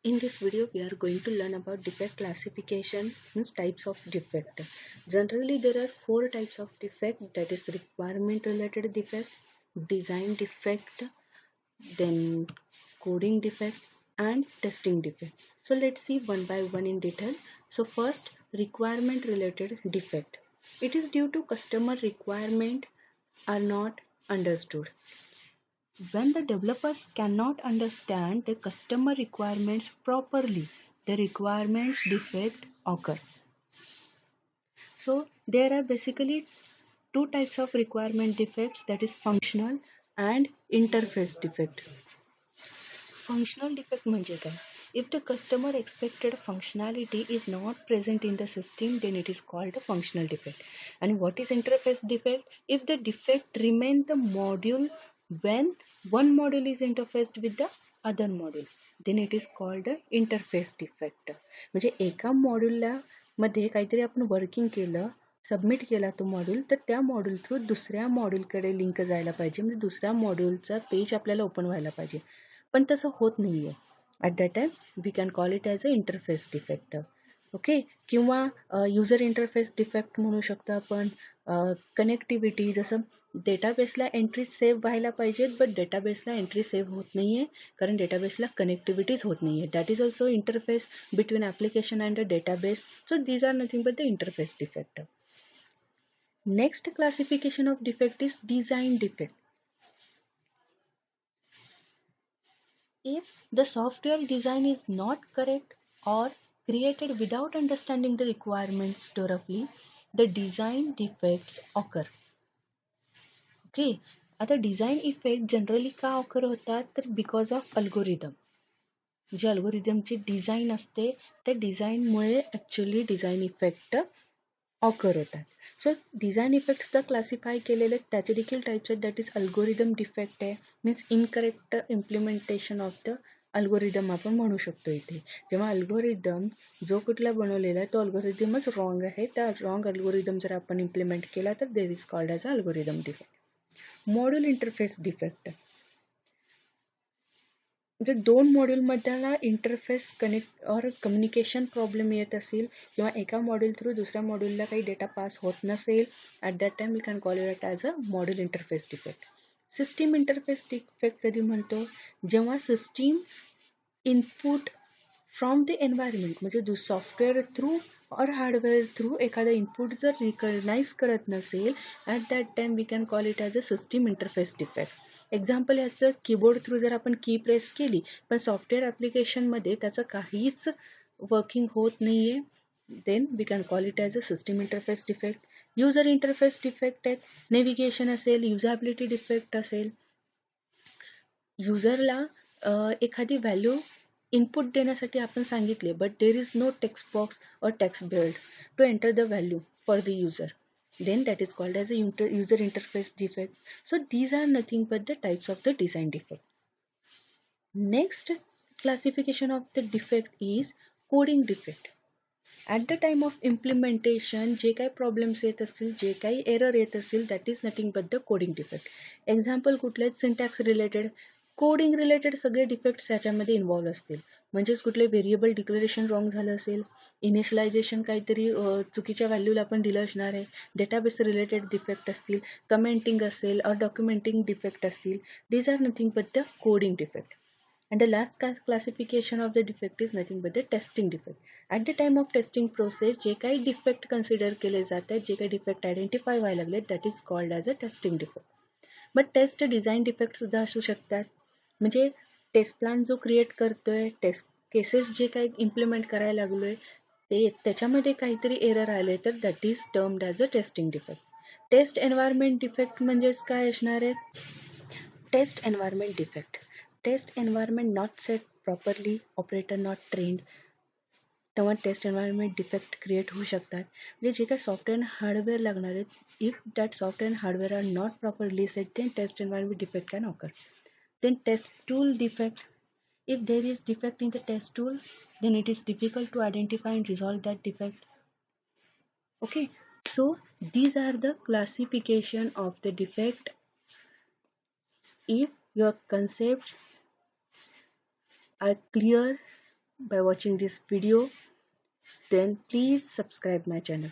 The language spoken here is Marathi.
In this video, we are going to learn about defect classification, means types of defect. Generally, there are four types of defect, that is requirement related defect, design defect, then coding defect and testing defect. So let's see one by one in detail. So first, requirement related defect. It is due to customer requirement are not understood. When the developers cannot understand the customer requirements properly, the requirements defect occur. So there are basically two types of requirement defects, that is functional and interface defect. Functional defect म्हणजे काय? If the customer expected functionality is not present in the system, then it is called a functional defect. And what is interface defect? If the defect remain the module when one module is interfaced with the other module, then it is called a interface defect. म्हणजे एका मॉड्यूलला मध्ये काहीतरी आपण वर्किंग केलं, सबमिट केला तो मॉड्यूल, तर त्या मॉड्यूल थ्रू दुसऱ्या मॉड्यूलकडे लिंक जायला पाहिजे, म्हणजे दुसऱ्या मॉड्यूलचा पेज आपल्याला ओपन व्हायला पाहिजे, पण तसं होत नाहीये. At that time we can call it as a interface defect. Okay, किंवा युजर इंटरफेस डिफेक्ट म्हणू शकतो आपण. कनेक्टिव्हिटी, जसं डेटाबेसला एंट्री सेव्ह व्हायला पाहिजेत, बट डेटाबेसला एंट्री सेव्ह होत नाही आहे कारण डेटाबेसला कनेक्टिव्हिटीज होत नाही आहे. That is also interface between application and the database. So these are nothing but the interface defect. Next classification of defect is design defect. If the software design is not correct or created without understanding the requirements thoroughly, the design defects occur. Okay, आता डिझाईन इफेक्ट जनरली का ऑकर होतात, तर बिकॉज ऑफ अल्गोरिदम. जे अल्गोरिदमची डिझाईन असते त्या डिझाईनमुळे ॲक्च्युली डिझाईन इफेक्ट ऑकर होतात. सो डिझाईन इफेक्ट सुद्धा क्लासिफाय केलेले त्याचे देखील टाईप्स आहेत. दॅट इज अल्गोरिदम डिफेक्ट आहे, means incorrect implementation of the algorithm आपण म्हणू शकतो इथे. जेव्हा अल्गोरिदम जो कुठला बनवलेला आहे तो अल्गोरिदमच रॉंग आहे, त्या रॉंग अल्गोरिदम जर आपण इम्प्लिमेंट केला तर there is called as a algorithm defect. Module interface defect, जर दोन मॉड्यूलमधला इंटरफेस कनेक्ट और कम्युनिकेशन प्रॉब्लेम येत असेल किंवा एका मॉड्यूल थ्रू दुसऱ्या मॉड्यूलला काही डेटा पास होत नसेल, at that time we can call it as a module interface defect. System interface defect कधी म्हणतो, जेव्हा system input from the environment, म्हणजे सॉफ्टवेअर थ्रू और हार्डवेअर थ्रू एखादा इनपुट जर रिकग्नाइज करत नसेल, at that time we can call it as a system interface defect. Example याचं, कीबोर्ड थ्रू जर आपण की प्रेस केली पण सॉफ्टवेअर ॲप्लिकेशनमध्ये त्याचं काहीच वर्किंग होत नाही आहे, then we can call it as a system interface defect. User interface defect आहेत, नेव्हिगेशन असेल, युझॅबिलिटी डिफेक्ट असेल. युजरला एखादी व्हॅल्यू इनपुट देण्यासाठी आपण सांगितले, but there is no text box or text field to enter the value for the user, then that is called as a user interface defect. So these are nothing but the types of the design defect. Next classification of the defect is coding defect. At the time of implementation जे काही प्रॉब्लेम्स येत असतील, जे काही एरर येत असेल, that is nothing but the coding defect. Example कुठले आहेत, सिंटॅक्स रिलेटेड, कोडिंग रिलेटेड सगळे डिफेक्ट्स याच्यामध्ये इन्व्हॉल्व असतील. म्हणजेच कुठले व्हेरिएबल डिक्लेरेशन रॉंग झालं असेल, इनिशियलायझेशन काहीतरी चुकीच्या व्हॅल्यूला आपण दिलं असणार आहे, डेटाबेस रिलेटेड डिफेक्ट असतील, कमेंटिंग असेल और डॉक्युमेंटिंग डिफेक्ट असतील. These are nothing but the coding defect. And the last classification of the defect is nothing but the testing defect. At the time of testing process, जे काही defect consider केले जातात, जे काही defect identify व्हायला लागले, that is called as a testing defect. But test design defect सुद्धा असू शकतात. म्हणजे टेस्ट प्लॅन जो क्रिएट करतोय, टेस्ट केसेस जे काही इम्प्लिमेंट करायला लागलोय ते त्याच्यामध्ये काहीतरी एरर आले तर that is termed as a testing defect. Test environment defect म्हणजेच काय असणार आहे, test environment defect, test environment not set properly, operator not trained, तेव्हा टेस्ट एन्व्हायरमेंट डिफेक्ट क्रिएट होऊ शकतात. म्हणजे जे काही सॉफ्टवेअर आणि हार्डवेअर लागणार आहेत, if that software and hardware are not properly set, then test environment defect can occur. Then test tool defect. If there is defect in the test tool, then it is difficult to identify and resolve that defect. Okay, so these are the classification of the defect. If your concepts are clear, by watching this video, then please subscribe my channel.